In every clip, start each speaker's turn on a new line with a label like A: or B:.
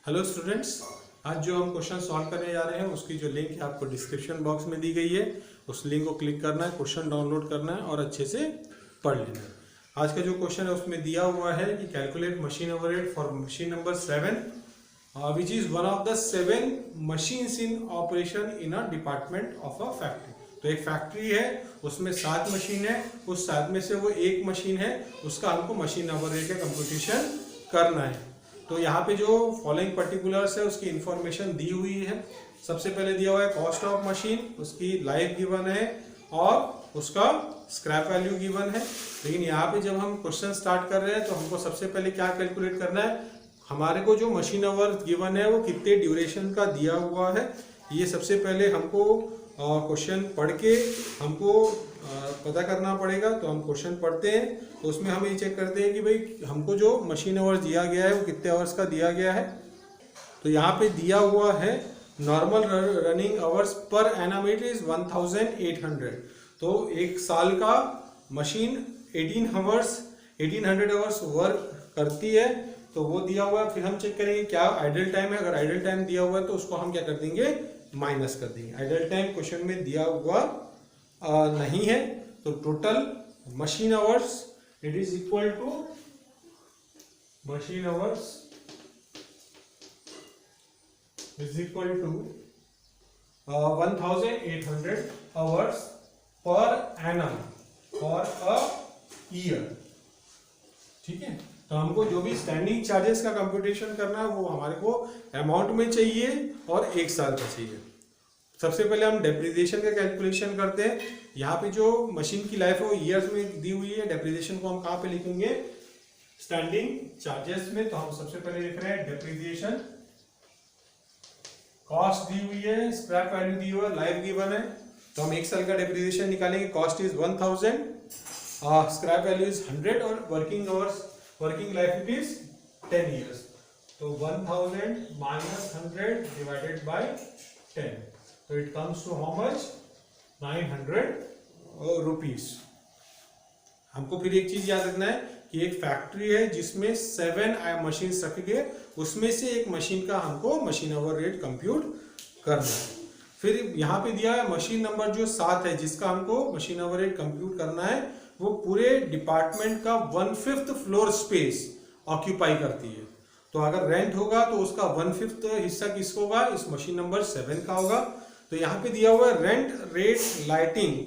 A: Hello students, आज जो हम क्वेश्चन सॉल्व करने जा रहे हैं उसकी जो लिंक है आपको डिस्क्रिप्शन बॉक्स में दी गई है। उस लिंक को क्लिक करना है, क्वेश्चन डाउनलोड करना है और अच्छे से पढ़ लेना है। आज का जो क्वेश्चन है उसमें दिया हुआ है कि calculate machine overhead for machine number 7 which is one of the 7 machines in operation in a department of a factory. तो एक फैक्ट्री है, उसमें 7 मशीन है, उस 7 में से वो एक मशीन है, उसका हमको मशीन ओवरहेड का कंप्यूटेशन करना है। तो यहाँ पे जो फॉलोइंग पर्टिकुलर्स है उसकी इंफॉर्मेशन दी हुई है। सबसे पहले दिया हुआ है कॉस्ट ऑफ मशीन, उसकी लाइफ गिवन है और उसका स्क्रैप वैल्यू गिवन है। लेकिन यहाँ पे जब हम क्वेश्चन स्टार्ट कर रहे हैं तो हमको सबसे पहले क्या कैलकुलेट करना है, हमारे को जो मशीन आवर गिवन है वो कितने ड्यूरेशन का दिया हुआ है। ये सबसे पहले हमको क्वेश्चन पढ़ के हमको पता करना पड़ेगा। तो हम क्वेश्चन पढ़ते हैं तो उसमें हम ये चेक करते हैं कि भाई हमको जो मशीन आवर्स दिया गया है वो कितने आवर्स का दिया गया है। तो यहाँ पे दिया हुआ है normal running hours per annum it is 1800। तो एक साल का मशीन 1800 आवर्स वर्क करती है, तो वो दिया हुआ है। फिर हम चेक करेंगे क्या आइडल टाइम है। अगर आइडल टाइम दिया हुआ है तो उसको हम क्या कर देंगे, माइनस कर देंगे। आइडल टाइम क्वेश्चन में दिया हुआ नहीं है। तो total machine hours it is equal to machine hours is equal to 1800 hours per annum for a year. ठीक है, तो हमको जो भी स्टैंडिंग चार्जेस का कंप्यूटेशन करना है वो हमारे को अमाउंट में चाहिए और एक साल का चाहिए। सबसे पहले हम डेप्रिसिएशन का कैलकुलेशन करते हैं। यहाँ पे जो मशीन की लाइफ है वो ईयर्स में दी हुई है। डेप्रिसिएशन को हम कहाँ पे लिखेंगे, स्टैंडिंग चार्जेस में। तो हम सबसे पहले लिख रहे हैं डेप्रिसिएशन। कॉस्ट दी हुई है, स्क्रैप वैल्यू दी हुई है, लाइफ गिवन है। तो हम एक साल का डेप्रिसिएशन निकालेंगे। Cost is 1000, scrap value is 100 और working hours working life it is 10 years। तो 1000 minus 100 divided by 10, तो it comes to how much, 900 rupees. हमको फिर एक चीज याद रखना है कि एक फैक्ट्री है जिसमें 7 मशीन रखे गए, उसमें से एक मशीन का हमको मशीन ओवर रेट कंप्यूट करना है। फिर यहाँ पे दिया है मशीन नंबर जो 7 है जिसका हमको मशीन ओवर रेट कंप्यूट करना है, वो पूरे डिपार्टमेंट का 1/5 फ्लोर स्पेस ऑक्यूपाई करती है। तो अगर रेंट होगा तो उसका 1/5 हिस्सा किसका होगा, इस मशीन नंबर 7 का होगा। तो यहाँ पे दिया हुआ है रेंट रेट लाइटिंग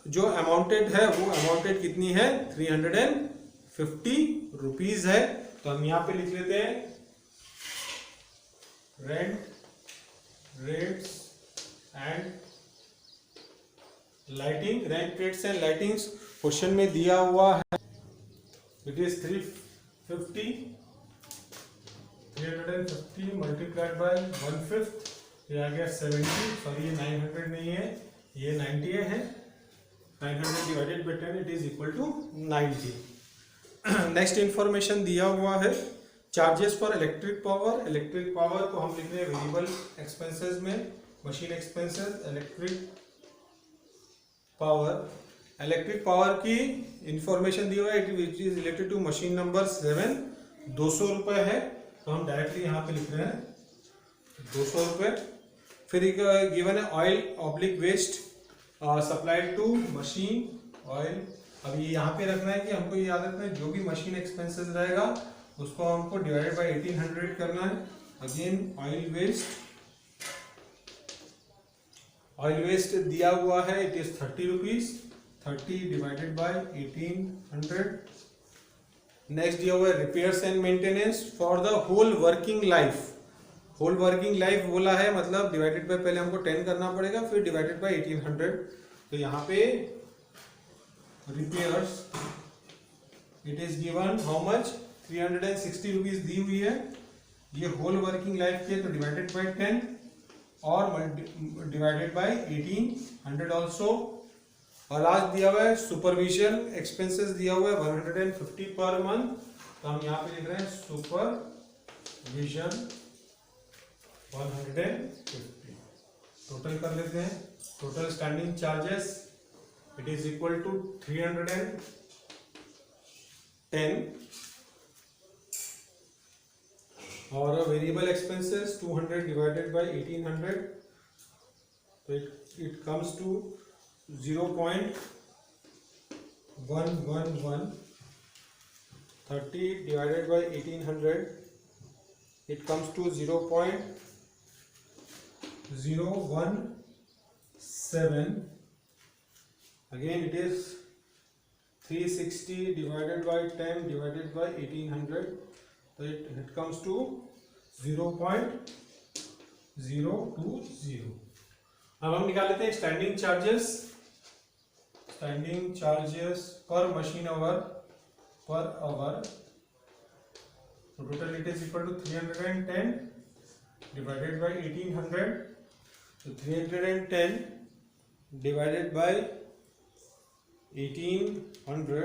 A: जो अमाउंटेड है वो अमाउंटेड कितनी है, 350 रुपीज है। तो हम यहाँ पे लिख लेते हैं rent rates and lighting. Rent rates and lightings question में दिया हुआ है, इट इज 350 मल्टीप्लाइड बाय 1/5, ये आ गया 70। सॉरी, ये 900 नहीं है, ये 90 है। 900 divided by 10 it is equal to 90। Next information दिया हुआ है charges for electric power. Electric power को हम लिख रहे हैं वेरिएबल एक्सपेंसेस में, machine expenses electric power. Electric power की इंफॉर्मेशन दी हुई है, it is related to machine number 7, 200 रुपए है। तो हम डायरेक्टली यहाँ पे लिख रहे हैं 200 रुपए। फिर गिवन है oil oblique waste supplied to machine oil. अब ये यहाँ पे रखना है कि हमको ये याद रखना है जो भी मशीन एक्सपेंसेस रहेगा उसको हमको डिवाइडेड बाय 1800 करना है। अगेन ऑयल वेस्ट दिया हुआ है, it is 30 rupees. 30 divided by 1800। Next दिया हुआ है repairs and maintenance for the whole working life. Whole working life बोला है मतलब डिवाइडेड बाय पहले हमको 10 करना पड़ेगा, फिर डिवाइडेड बाय 1800। तो यहाँ पे repairs it is given how much, 360 rupees दी हुई है। ये होल वर्किंग लाइफ के, तो डिवाइडेड बाय 10 और डिवाइडेड बाय 1800 ऑल्सो। और लास्ट दिया हुआ है सुपरविजन एक्सपेंसेस दिया हुआ है 150 पर मंथ। तो हम यहाँ पे लिख रहे हैं सुपरविजन 150। टोटल कर लेते हैं। Total standing charges it is equal to 310 और वेरिएबल एक्सपेंसेस 200 डिवाइडेड बाय 1800, तो it comes to 0.111. 30 divided by 1800, it comes to 0.017. Again it is 360 divided by 10 divided by 1800, so it comes to 0.020. अब हम निकाल लेते हैं स्टैंडिंग चार्जेस पर machine our per hour. So total it is equal to 310 divided by 1800. So 310 divided by 1800,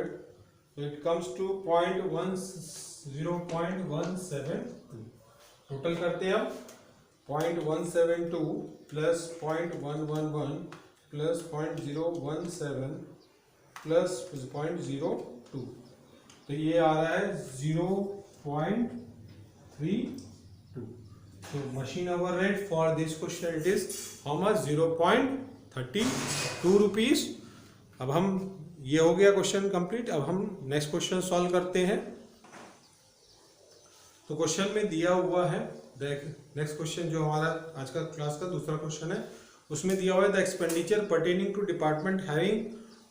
A: so it comes to 0.172. Total करते हैं हम 0.172 plus 0.111 plus 0.017 plus 0.02, तो ये आ रहा है 0.32. तो machine hour rate for this question it is how much 0.32 rupees. अब हम ये हो गया क्वेश्चन कंप्लीट. अब हम नेक्स्ट क्वेश्चन सॉल्व करते हैं. तो क्वेश्चन में दिया हुआ है, नेक्स्ट क्वेश्चन जो हमारा आज का क्लास का दूसरा क्वेश्चन है, उसमें दिया हुआ है the expenditure pertaining to department having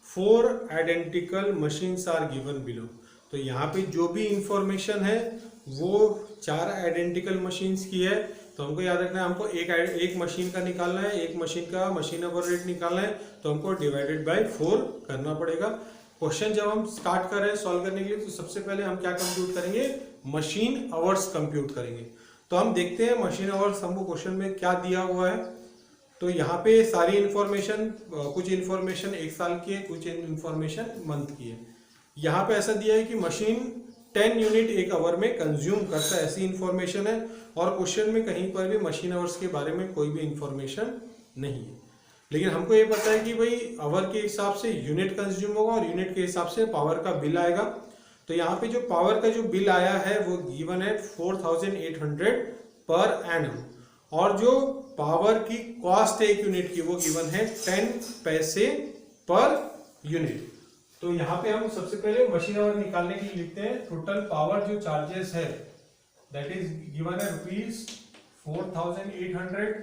A: 4 identical machines are given below. तो यहाँ पे जो भी इंफॉर्मेशन है वो 4 आइडेंटिकल मशीन्स की है. तो हमको याद रखना है, हमको एक मशीन का निकालना है, एक मशीन का मशीन आवर रेट निकालना है, तो हमको डिवाइडेड बाय 4 करना पड़ेगा. क्वेश्चन जब हम स्टार्ट कर रहे हैं सॉल्व करने के लिए, तो सबसे पहले हम क्या कंप्यूट करेंगे, मशीन आवर्स कंप्यूट करेंगे. तो हम देखते हैं मशीन आवर्स हमको क्वेश्चन में क्या दिया हुआ है. तो यहाँ पे सारी इंफॉर्मेशन, कुछ इंफॉर्मेशन 1 साल की है, कुछ इंफॉर्मेशन मंथ की है. यहाँ पे ऐसा दिया है कि मशीन 10 यूनिट 1 आवर में कंज्यूम करता है, ऐसी इंफॉर्मेशन है. और क्वेश्चन में कहीं पर भी मशीन आवर्स के बारे में कोई भी इंफॉर्मेशन नहीं है. लेकिन हमको ये पता है कि भाई आवर के हिसाब से यूनिट कंज्यूम होगा और यूनिट के हिसाब से पावर का बिल आएगा. तो यहाँ पे जो पावर का जो बिल आया है वो गिवन है 4800 पर एनम, और जो पावर की कॉस्ट है 1 यूनिट की वो गिवन है 10 पैसे पर यूनिट. तो यहाँ पे हम सबसे पहले मशीन आवर निकालने के लिए लिखते हैं टोटल पावर जो चार्जेस है दैट इज गिवन है ₹4800.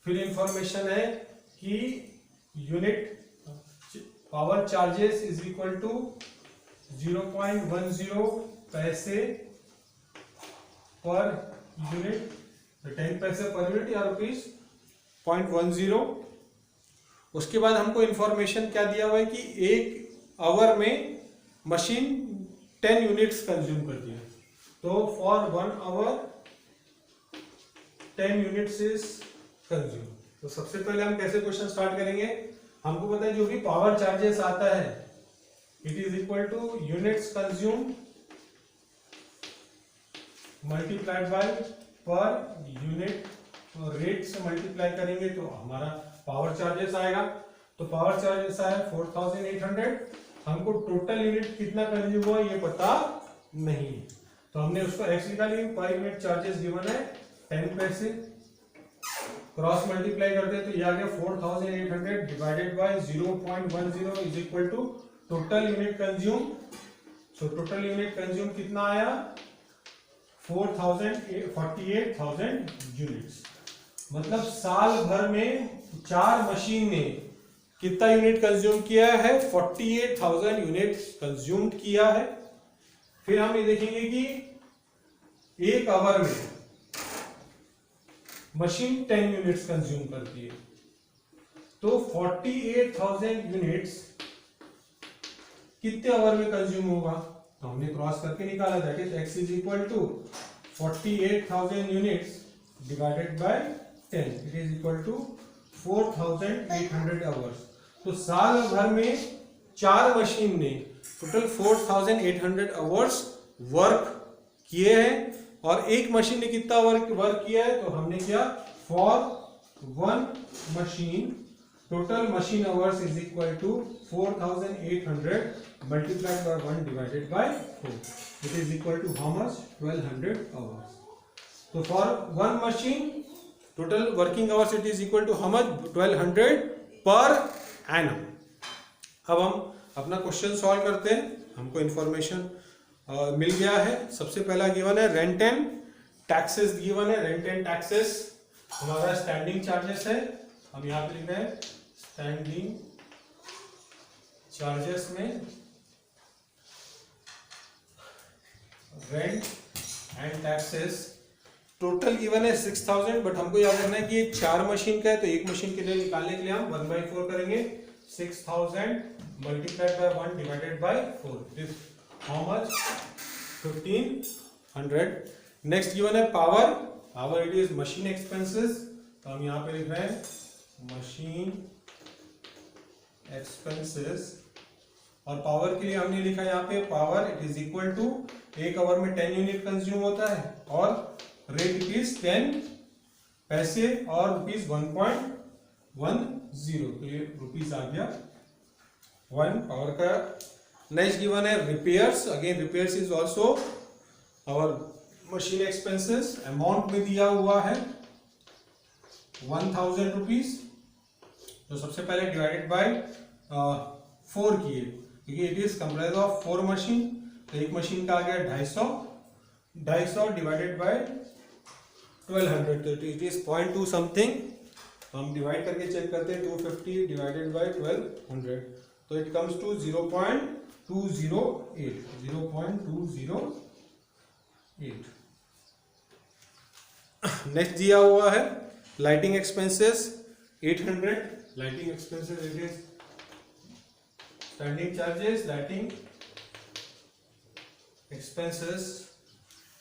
A: फिर इंफॉर्मेशन है कि unit power charges is equal to 0.10 पैसे पर यूनिट, 10 पैसे पर यूनिट या ₹0.10. उसके बाद हमको इंफॉर्मेशन क्या दिया हुआ है कि 1 आवर में मशीन 10 यूनिट्स कंज्यूम करती है. तो for 1 hour 10 units is consume. तो सबसे पहले हम कैसे क्वेश्चन स्टार्ट करेंगे, हमको पता है जो भी पावर चार्जेस आता है it is equal two units consume multiplied by per unit. तो रेट से मल्टीप्लाई करेंगे तो हमारा पावर चार्जेस आएगा. तो पावर चार्जेस आया 4800. हमको टोटल यूनिट कितना कंज्यूम हुआ ये पता नहीं है, तो हमने उसको एक्स निकाली. पर यूनिट चार्जेस गिवन है 10 पैसे, क्रॉस मल्टीप्लाई करते हैं तो ये आ गया 4800 divided by 0.10 is equal to total unit consume. So total unit consume कितना आया 48,000 यूनिट्स. मतलब साल भर में 4 मशीन ने कितना यूनिट कंज्यूम किया है 48,000 यूनिट कंज्यूम किया है. फिर हम ये देखेंगे कि 1 आवर में मशीन 10 यूनिट्स कंज्यूम करती है. तो 48,000 यूनिट्स कितने आवर में कंज्यूम होगा, तो हमने क्रॉस करके निकाला that is x is equal to 48,000 units divided by 10 it is equal to 4,800 hours. तो साल भर में 4 मशीन ने टोटल 4,800 आवर्स वर्क किए हैं. और एक मशीन ने कितना वर्क किया है, तो हमने किया for 1 machine total machine hours is equal to 4,800 multiplied by 1 divided by 4 it is equal to how much 1200 hours. तो for one machine total working hours it is equal to how much 1200 per annum. अब हम अपना question solve करते हैं। हमको information मिल गया है। सबसे पहला गिवन है रेंट एंड टैक्सेस गिवन है। रेंट एंड टैक्सेस हमारा स्टैंडिंग चार्जेस है। हम यहाँ पे लिख रहे हैं स्टैंडिंग चार्जेस में rent and taxes total given है 6000, बट हमको याद रखना है कि ये 4 मशीन का है, तो एक मशीन के लिए निकालने के लिए हम 1/4 करेंगे। 6000 multiplied by 1 divided by 4 it is how much 1500। Next given है power. Power it is machine expenses, तो हम यहाँ पे लिख रहे हैं मशीन एक्सपेंसेस। और पावर के लिए हमने लिखा यहाँ पे power it is equal to 1 hour में 10 यूनिट कंज्यूम होता है और रेट इट इज 10 पैसे और रुपीज 1.10, तो ये रुपीज आ गया 1 पावर का। नेक्स्ट गिवन है repairs. Again repairs is also our machine expenses. Amount में दिया हुआ है 1000 रुपीज, तो सबसे पहले डिवाइडेड बाय 4 किए, क्योंकि it is comprise of 4 machine, तो एक मशीन का आ गया 250 डिवाइडेड बाय 1200, तो इट इज 0.2 समथिंग। तो हम डिवाइड करके चेक करते हैं 250 डिवाइडेड बाय 1200, तो इट कम्स टू 0.208। नेक्स्ट दिया हुआ है lighting expenses 800। Lighting expenses it is standing charges lighting expenses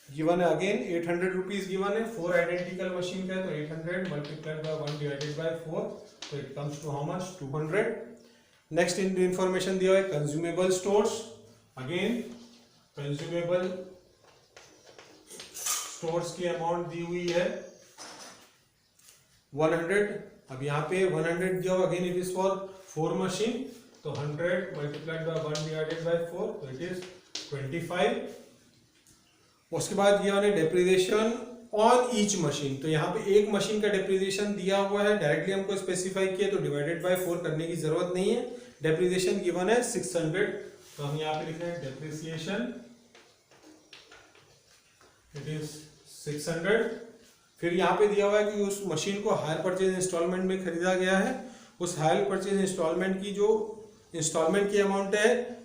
A: given है। अगेन 800 रुपीज गिवन है। 4 आइडेंटिकल मशीन का है, तो 800 मल्टीप्लाइड बाय 1 डिवाइडेड बाय 4, तो it comes to how much 200। Next information दिया है consumable stores. Again consumable stores की amount दी हुई है 100। अब यहाँ पे 100 दिया हुआ, again it is for 4 machine, तो 100 मल्टीप्लाइड बाय 1 डिवाइडेड बाय 4, तो इट इज 25। उसके बाद दिया है डेप्रिसिएशन ऑन ईच मशीन, तो यहाँ पे एक मशीन का डेप्रिसिएशन दिया हुआ है, डायरेक्टली हमको स्पेसिफाई किया, तो डिवाइडेड बाय 4 करने की जरूरत नहीं है। डेप्रिसिएशन गिवन है 600, तो हम यहाँ पे लिख रहे हैं डेप्रिसिएशन इट इज 600। फिर यहाँ पे दिया हुआ है कि उस मशीन को हायर परचेज इंस्टॉलमेंट में खरीदा गया है। उस हायर परचेज इंस्टॉलमेंट की जो इंस्टॉलमेंट की अमाउंट है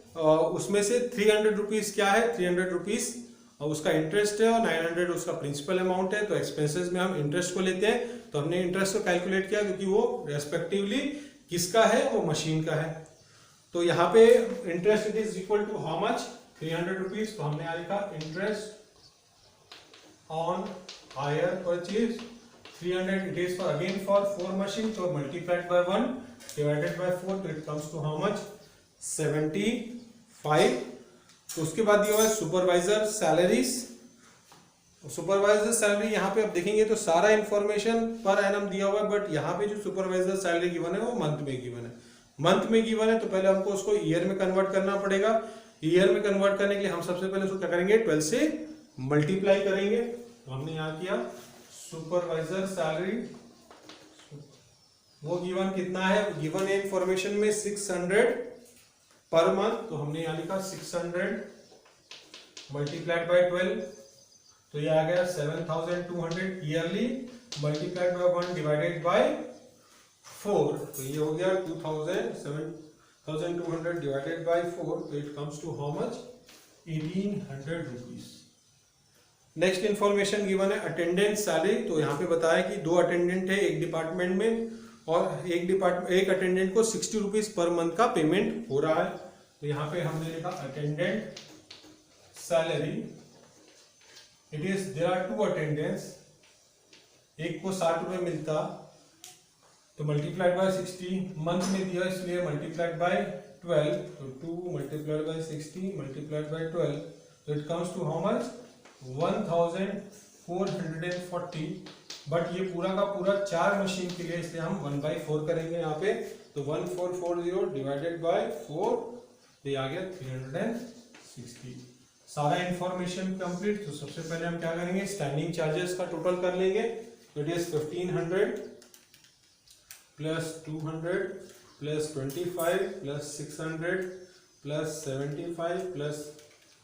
A: उसमें से 300 रुपीज क्या है, 300 रुपीज और उसका इंटरेस्ट है और 900 उसका प्रिंसिपल अमाउंट है। तो एक्सपेंसेस में हम इंटरेस्ट को लेते हैं, तो हमने इंटरेस्ट को कैलकुलेट किया क्योंकि वो रेस्पेक्टिवली किसका है, वो मशीन का है। तो यहाँ पे interest it is equal to how much 300 rupees, तो हमने यहाँ लिखा interest on hire purchase 300 it is for again for 4 machine, तो मल्टीप्लाइड बाय 1 डिवाइडेड बाय 4, तो it comes to how much 75। तो उसके बाद दिया हुआ है सुपरवाइजर सैलरीज। सुपरवाइजर सैलरी यहाँ पे आप देखेंगे तो सारा इंफॉर्मेशन पर एनम दिया हुआ है, बट यहाँ पे जो सुपरवाइजर सैलरी गिवन है वो मंथ में गिवन है। मंथ में गिवन है तो पहले हमको उसको ईयर में कन्वर्ट करना पड़ेगा। ईयर में कन्वर्ट करने के लिए हम सबसे पहले उसको क्या करेंगे, 12 से मल्टीप्लाई करेंगे। तो हमने यहाँ किया सुपरवाइजर सैलरी, वो गिवन कितना है, गिवन है इंफॉर्मेशन में 600 पर मंथ, तो हमने यहाँ लिखा 600 मल्टीप्लाइड बाय 12, तो ये आ गया 7200 yearly multiplied by 1 divided by 4, तो ये हो गया 7200 डिवाइडेड बाय 4, तो it comes to how much 1800 rupees. Next information given है अटेंडेंस सैलरी। तो यहाँ पे बताया कि 2 अटेंडेंट है एक डिपार्टमेंट में और एक अटेंडेंट को 60 रुपीज पर मंथ का पेमेंट हो रहा है। तो यहाँ पे हमने लिखा attendant salary it is there are 2 attendants, एक को 60 रुपये मिलता, तो मल्टीप्लाइड बाय 60 मंथ में दिया इसलिए मल्टीप्लाइड बाय 12, तो 2 मल्टीप्लाइड बाय 60 मल्टीप्लाइड बाय 12, तो it comes to how much 1440। But ये पूरा का पूरा 4 मशीन के लिए, इसलिए हम 1/4 करेंगे यहाँ पे, तो 1440 डिवाइडेड बाय 4, ये आ गया 360। सारा इंफॉर्मेशन कंप्लीट। तो सबसे पहले हम क्या करेंगे, स्टैंडिंग चार्जेस का टोटल कर लेंगे। तो it is 1500 plus 200 plus 25 plus 600 plus 75 plus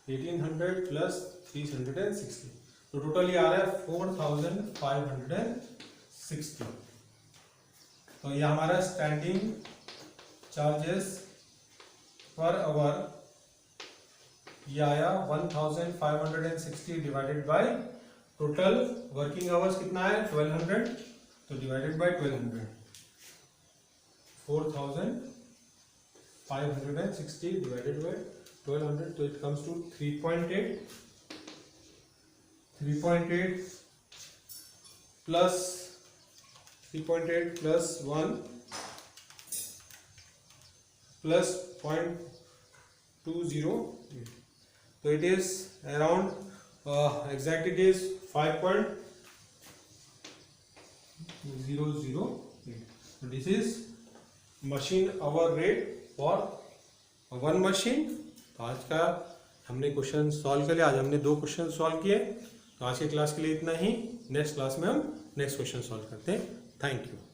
A: 1800 plus 360। तो टोटल ये आ रहा है 4560। तो ये हमारा स्टैंडिंग चार्जेस पर आवर ये आया 1560 divided by total working hours कितना है 1200। तो डिवाइडेड बाय 1200 4560 डिवाइडेड बाय 1200। तो it comes to 3.8 plus 3.8 plus 1 plus 0.208। तो it is around exact it is 5.008। This is machine hour rate for one machine. तो आज का हमने क्वेश्चन सॉल्व कर लिया। आज हमने 2 क्वेश्चन सॉल्व किए। तो आज की क्लास के लिए इतना ही। नेक्स्ट क्लास में हम नेक्स्ट क्वेश्चन सॉल्व करते हैं। Thank you.